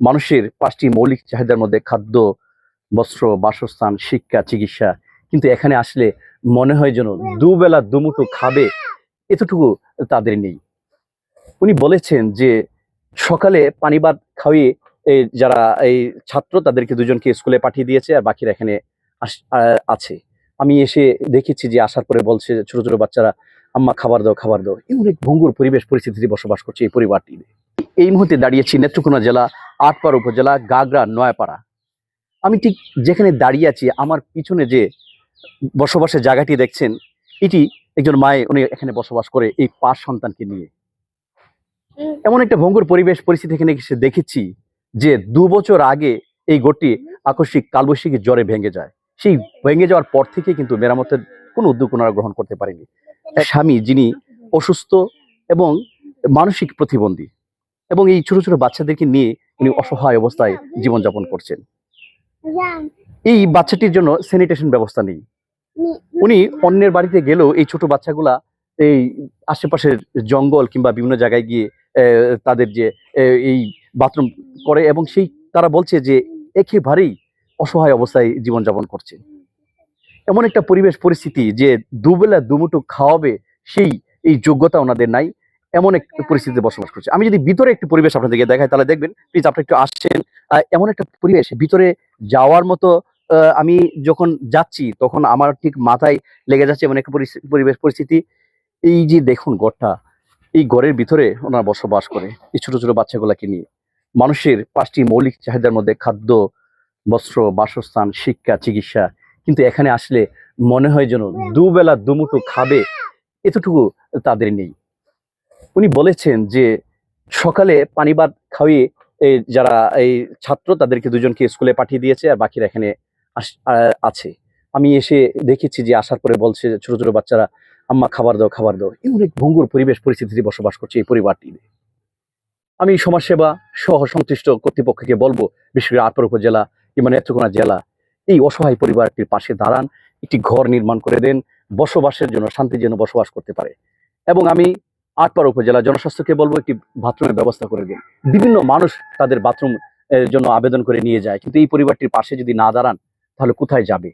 মানুষের ৫টি মৌলিক চাহিদার মধ্যে খাদ্য, বস্ত্র, বাসস্থান, শিক্ষা, চিকিৎসা। কিন্তু এখানে আসলে মনে হয় যেন দুবেলা দুমুঠো খাবে এতটুকু তাদের নেই। উনি বলেছেন যে সকালে পানি ভাত খাইয়ে যারা এই ছাত্র তাদেরকে ২ জনকে স্কুলে পাঠিয়ে দিয়েছে আর বাকিরা এখানে আছে। আমি এসে দেখেছি যে আসার পরে বলছে ছোট, ছোট বাচ্চারা, "আম্মা খাবার দাও, খাবার দাও।" এমন এক ভঙ্গুর পরিবেশ পরিস্থিতিতে বসবাস করছে এই পরিবারটি। এই মুহূর্তে দাঁড়িয়েছি নেত্রকোনা জেলা আটপাড়া উপজেলা গাগরা নয়াপাড়া। আমি ঠিক যেখানে দাঁড়িয়ে আছি আমার পিছনে যে বসবাসের জায়গাটি দেখছেন, এটি একজন মায়ে উনি এখানে বসবাস করে এই ৫ সন্তানকে নিয়ে। এমন একটা ভঙ্গুর পরিবেশ পরিস্থিতি এখানে এসে দেখেছি যে ২ বছর আগে এই ঘরটি আকস্মিক কালবৈশাখী জ্বরে ভেঙে যায়। সেই ভেঙে যাওয়ার পর থেকে কিন্তু মেরামতের কোনো উদ্যোগ ওনারা গ্রহণ করতে পারেনি। এক স্বামী যিনি অসুস্থ এবং মানসিক প্রতিবন্ধী এবং এই ছোট, ছোট বাচ্চাদেরকে নিয়ে উনি অসহায় অবস্থায় জীবনযাপন করছেন। এই বাচ্চাটির জন্য স্যানিটেশন ব্যবস্থা নেই। উনি অন্যের বাড়িতে গেলেও এই ছোট বাচ্চাগুলা এই আশেপাশের জঙ্গল কিংবা বিভিন্ন জায়গায় গিয়ে তাদের যে এই বাথরুম করে এবং সেই তারা বলছে যে একেবারেই অসহায় অবস্থায় জীবনযাপন করছে। এমন একটা পরিবেশ পরিস্থিতি যে দুবেলা দুমুঠো খাওয়াবে এই যোগ্যতা ওনাদের নাই। এমন এক পরিস্থিতিতে বসবাস করছে। আমি যদি ভিতরে একটু পরিবেশ আপনাদেরকে দেখাই তাহলে দেখবেন, প্লিজ আপনারা একটু আসছেন। এমন একটা পরিবেশ ভিতরে যাওয়ার মতো আমি যখন যাচ্ছি তখন আমার ঠিক মাথায় লেগে যাচ্ছে এমন একটা পরিবেশ পরিস্থিতি। এই যে দেখুন ঘরটা, এই ঘরের ভিতরে ওনারা বসবাস করে এই ছোট, ছোট বাচ্চাগুলাকে নিয়ে। মানুষের ৫টি মৌলিক চাহিদার মধ্যে খাদ্য, বস্ত্র, বাসস্থান, শিক্ষা, চিকিৎসা। কিন্তু এখানে আসলে মনে হয় যেন দুবেলা দুমুঠো খাবে এতটুকু তাদের নেই। উনি বলেছেন যে সকালে পানি ভাত খাইয়ে যারা এই ছাত্র তাদেরকে ২ জনকে স্কুলে পাঠিয়ে দিয়েছে আর বাকিরা এখানে আছে। আমি এসে দেখেছি যে আসার পরে বলছে ছোট, ছোট বাচ্চারা, "আম্মা খাবার দাও, খাবার দাও।" এমন এক ভঙ্গুর পরিবেশ পরিস্থিতিতে বসবাস করছে এই পরিবারটি। আমি সমাজসেবা সহ সংশ্লিষ্ট কর্তৃপক্ষকে বলবো, বিশেষ করে আটপাড়া উপজেলা কিংবা নেত্রকোনা জেলা, এই অসহায় পরিবারটির পাশে দাঁড়ান, একটি ঘর নির্মাণ করে দেন, বসবাসের জন্য শান্তির জন্য বসবাস করতে পারে। এবং আমি আটপাড়া উপজেলা জনস্বাস্থ্যকে বলবো একটি বাথরুমের ব্যবস্থা করে দিন। বিভিন্ন মানুষ তাদের বাথরুম এর জন্য আবেদন করে নিয়ে যায়, কিন্তু এই পরিবারটির পাশে যদি না দাঁড়ান তাহলে কোথায় যাবে?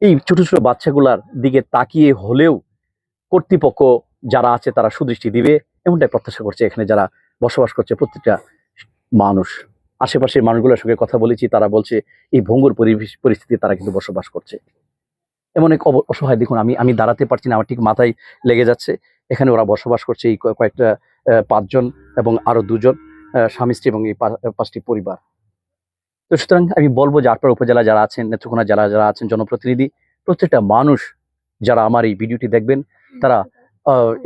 এই ছোট, ছোট বাচ্চাগুলার দিকে তাকিয়ে হলেও কর্তৃপক্ষ যারা আছে তারা সুদৃষ্টি দিবে এমনটাই প্রত্যাশা করছে এখানে যারা বসবাস করছে প্রত্যেকটা মানুষ। আশেপাশের মানুষগুলোর সঙ্গে কথা বলেছি, তারা বলছে এই ভঙ্গুর পরিবেশ পরিস্থিতি তারা কিন্তু বসবাস করছে। এমন এক অসহায় দেখুন, আমি দাঁড়াতে পারছি না, আমার ঠিক মাথায় লেগে যাচ্ছে। এখানে ওরা বসবাস করছে এই কয়েকটা ৫ জন এবং আরো ২ জন স্বামী স্ত্রী এবং এই ৫টি পরিবার। তো সুতরাং আমি বলবো যে আটপাড়া উপজেলা যারা আছেন, নেত্রকোনা জেলা যারা আছেন জনপ্রতিনিধি, প্রত্যেকটা মানুষ যারা আমার এই ভিডিওটি দেখবেন তারা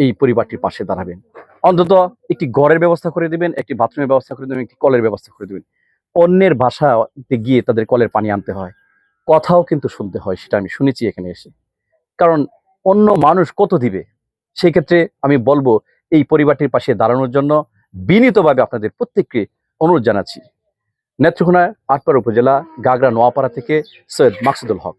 এই পরিবারটির পাশে দাঁড়াবেন। অন্তত একটি ঘরের ব্যবস্থা করে দিবেন, একটি বাথরুমের ব্যবস্থা করে দিবেন, একটি কলের ব্যবস্থা করে দিবেন। অন্যের বাসাতে গিয়ে তাদের কলের পানি আনতে হয়, কথাও কিন্তু শুনতে হয়, সেটা আমি শুনেছি এখানে এসে। কারণ অন্য মানুষ কত দিবে? সেক্ষেত্রে আমি বলবো এই পরিবারটির পাশে দাঁড়ানোর জন্য বিনীতভাবে আপনাদের প্রত্যেককে অনুরোধ জানাচ্ছি। নেত্রকোনা আটপাড়া উপজেলা গাগরা নোয়াপাড়া থেকে সৈয়দ মাকসুদুল হক।